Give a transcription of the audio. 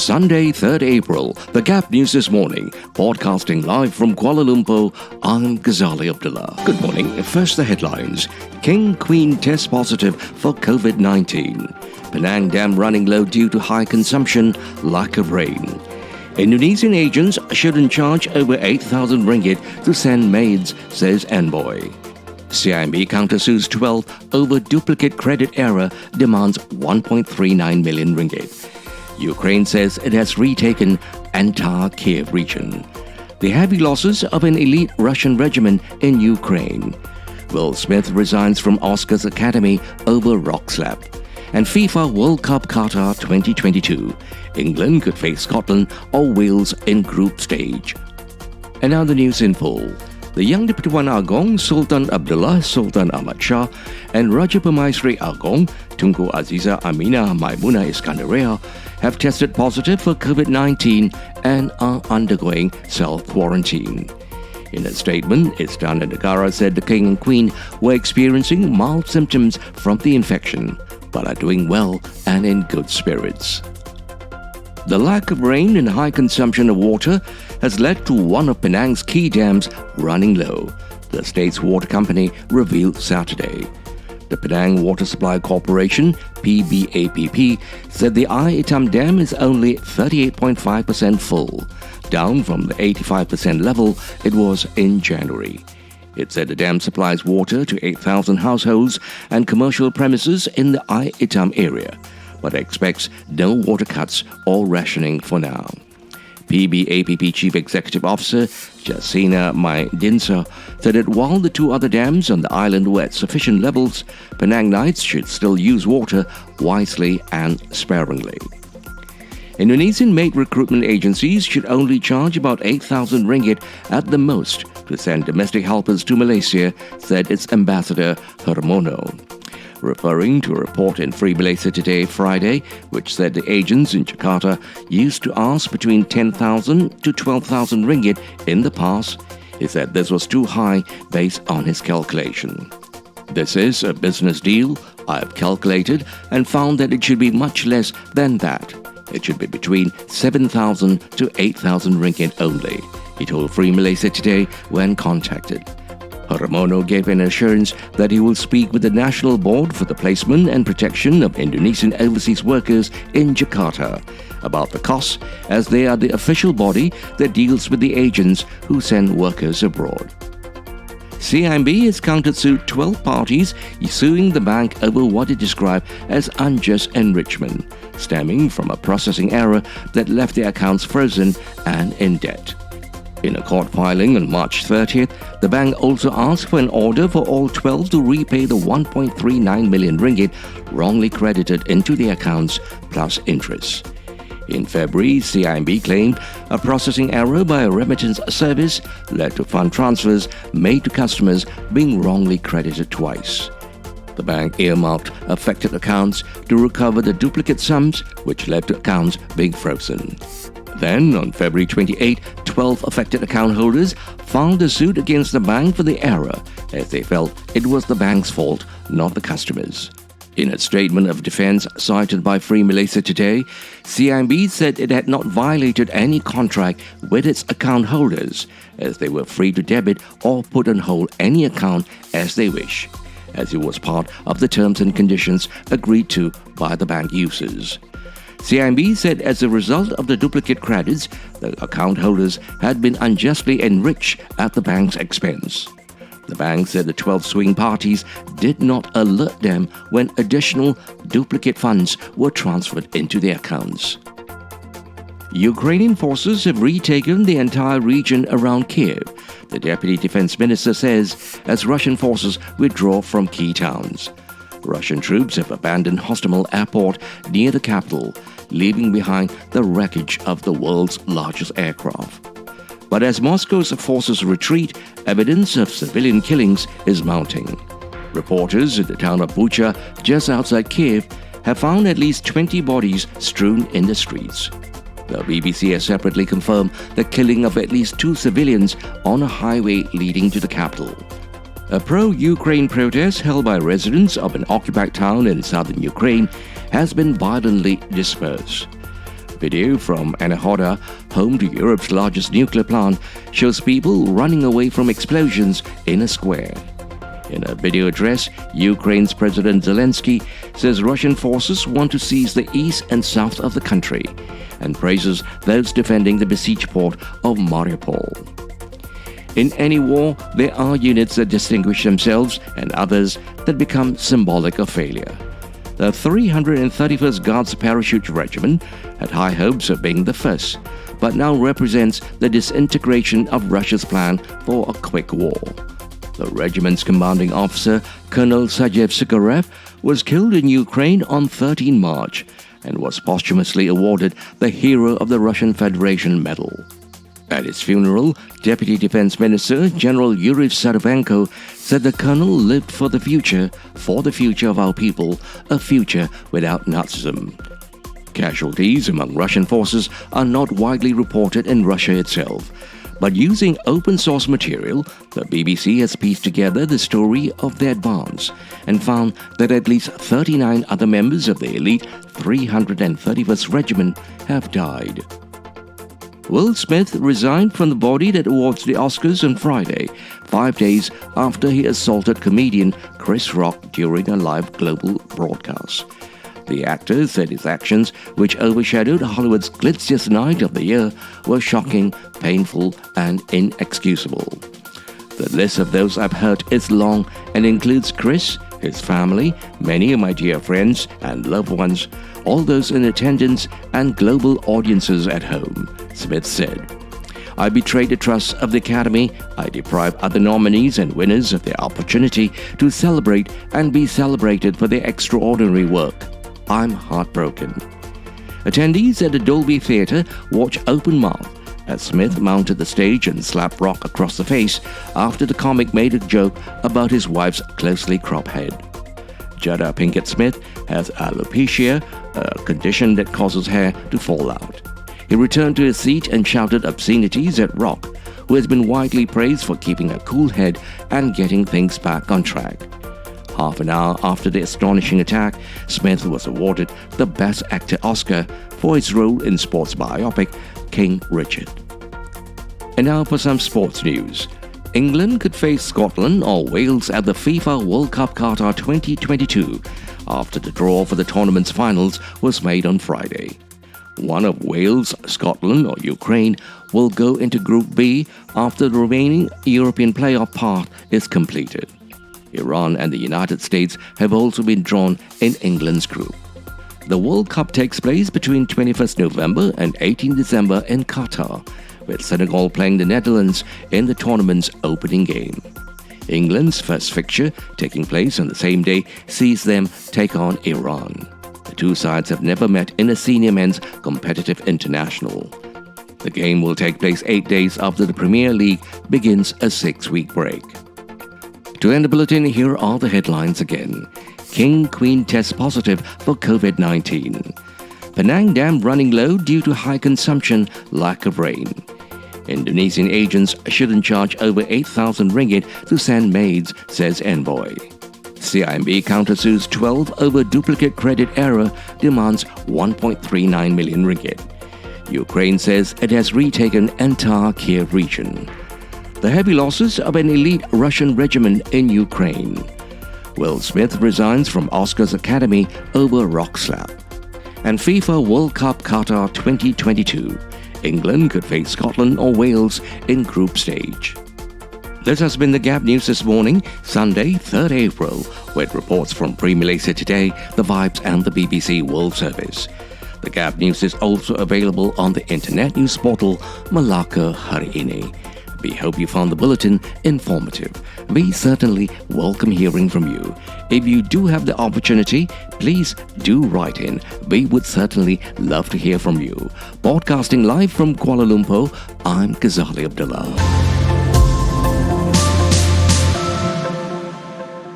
Sunday, 3rd April, the Gap News This Morning, broadcasting live from Kuala Lumpur, I'm Ghazali Abdullah. Good morning. First, the headlines. King/Queen test positive for COVID-19. Penang Dam running low due to high consumption, lack of rain. Indonesian agents shouldn't charge over 8,000 ringgit to send maids, says envoy. CIMB countersues 12 over duplicate credit error, demands 1.39 million ringgit. Ukraine says it has retaken entire Kiev region. The heavy losses of an elite Russian regiment in Ukraine. Will Smith resigns from Oscars Academy over rock slap. And FIFA World Cup Qatar 2022. England could face Scotland or Wales in group stage. And now the news in full. The Yang di-Pertuan Agong Sultan Abdullah Sultan Ahmad Shah and Raja Pemaisri Agong Tunku Aziza Aminah Maimunah Iskandaria have tested positive for COVID-19 and are undergoing self-quarantine. In a statement, Istana Negara said the King and Queen were experiencing mild symptoms from the infection, but are doing well and in good spirits. The lack of rain and high consumption of water has led to one of Penang's key dams running low, the state's water company revealed Saturday. The Penang Water Supply Corporation, PBAPP, said the Air Hitam Dam is only 38.5% full, down from the 85% level it was in January. It said the dam supplies water to 8,000 households and commercial premises in the Air Hitam area, but expects no water cuts or rationing for now. PBAPP Chief Executive Officer Jasina Maidinsa said that while the two other dams on the island were at sufficient levels, Penang Knights should still use water wisely and sparingly. Indonesian maid recruitment agencies should only charge about 8,000 ringgit at the most to send domestic helpers to Malaysia, said its ambassador Hermono. Referring to a report in Free Malaysia Today Friday, which said the agents in Jakarta used to ask between 10,000 to 12,000 ringgit in the past, he said this was too high based on his calculation. This is a business deal. I have calculated and found that it should be much less than that. It should be between 7,000 to 8,000 ringgit only, he told Free Malaysia Today when contacted. Hermono gave an assurance that he will speak with the National Board for the Placement and Protection of Indonesian Overseas Workers in Jakarta about the costs, as they are the official body that deals with the agents who send workers abroad. CIMB has countersued 12 parties suing the bank over what it described as unjust enrichment, stemming from a processing error that left their accounts frozen and in debt. In a court filing on March 30th, the bank also asked for an order for all 12 to repay the 1.39 million ringgit wrongly credited into the accounts plus interest. In February, CIMB claimed a processing error by a remittance service led to fund transfers made to customers being wrongly credited twice. The bank earmarked affected accounts to recover the duplicate sums, which led to accounts being frozen. Then, on February 28, 12 affected account holders filed a suit against the bank for the error, as they felt it was the bank's fault, not the customers. In a statement of defense cited by Free Malaysia Today, CIMB said it had not violated any contract with its account holders, as they were free to debit or put on hold any account as they wish, as it was part of the terms and conditions agreed to by the bank users. CIMB said as a result of the duplicate credits, the account holders had been unjustly enriched at the bank's expense. The bank said the 12 suing parties did not alert them when additional duplicate funds were transferred into their accounts. Ukrainian forces have retaken the entire region around Kiev, the Deputy Defense Minister says, as Russian forces withdraw from key towns. Russian troops have abandoned Hostomel Airport near the capital, leaving behind the wreckage of the world's largest aircraft. But as Moscow's forces retreat, evidence of civilian killings is mounting. Reporters in the town of Bucha, just outside Kiev, have found at least 20 bodies strewn in the streets. The BBC has separately confirmed the killing of at least 2 civilians on a highway leading to the capital. A pro-Ukraine protest held by residents of an occupied town in southern Ukraine has been violently dispersed. Video from Anahoda, home to Europe's largest nuclear plant, shows people running away from explosions in a square. In a video address, Ukraine's President Zelensky says Russian forces want to seize the east and south of the country and praises those defending the besieged port of Mariupol. In any war, there are units that distinguish themselves and others that become symbolic of failure. The 331st Guards Parachute Regiment had high hopes of being the first, but now represents the disintegration of Russia's plan for a quick war. The regiment's commanding officer, Colonel Sergei Sukharev, was killed in Ukraine on 13 March and was posthumously awarded the Hero of the Russian Federation Medal. At his funeral, Deputy Defense Minister General Yuri Saravenko said the colonel lived for the future of our people, a future without Nazism. Casualties among Russian forces are not widely reported in Russia itself, but using open-source material, the BBC has pieced together the story of their advance and found that at least 39 other members of the elite 331st Regiment have died. Will Smith resigned from the body that awards the Oscars on Friday, 5 days after he assaulted comedian Chris Rock during a live global broadcast. The actor said his actions, which overshadowed Hollywood's glitziest night of the year, were shocking, painful, and inexcusable. The list of those I've hurt is long and includes Chris, his family, many of my dear friends and loved ones, all those in attendance, and global audiences at home, Smith said. I betrayed the trust of the Academy. I deprived other nominees and winners of their opportunity to celebrate and be celebrated for their extraordinary work. I'm heartbroken. Attendees at the Dolby Theatre watched open-mouthed as Smith mounted the stage and slapped Rock across the face after the comic made a joke about his wife's closely cropped head. Jada Pinkett Smith has alopecia, a condition that causes hair to fall out. He returned to his seat and shouted obscenities at Rock, who has been widely praised for keeping a cool head and getting things back on track. Half an hour after the astonishing attack, Smith was awarded the Best Actor Oscar for his role in sports biopic King Richard. And now for some sports news. England could face Scotland or Wales at the FIFA World Cup Qatar 2022 after the draw for the tournament's finals was made on Friday. One of Wales, Scotland, or Ukraine will go into Group B after the remaining European playoff path is completed. Iran and the United States have also been drawn in England's group. The World Cup takes place between 21st November and 18 December in Qatar, with Senegal playing the Netherlands in the tournament's opening game. England's first fixture, taking place on the same day, sees them take on Iran. The two sides have never met in a senior men's competitive international. The game will take place 8 days after the Premier League begins a 6-week break. To end the bulletin, here are the headlines again. King/Queen test positive for COVID-19. Penang Dam running low due to high consumption, lack of rain. Indonesian agents shouldn't charge over 8,000 ringgit to send maids, says envoy. CIMB countersues 12 over duplicate credit error, demands 1.39 million ringgit. Ukraine says it has retaken entire Kiev region. The heavy losses of an elite Russian regiment in Ukraine. Will Smith resigns from Oscars Academy over rock slap. And FIFA World Cup Qatar 2022. England could face Scotland or Wales in group stage. This has been the Gap News this morning, Sunday, 3rd April, with reports from Malaysia Today, The Vibes and the BBC World Service. The Gap News is also available on the internet news portal Melaka Hari Ini. We hope you found the bulletin informative. We certainly welcome hearing from you. If you do have the opportunity, please do write in. We would certainly love to hear from you. Broadcasting live from Kuala Lumpur, I'm Ghazali Abdullah.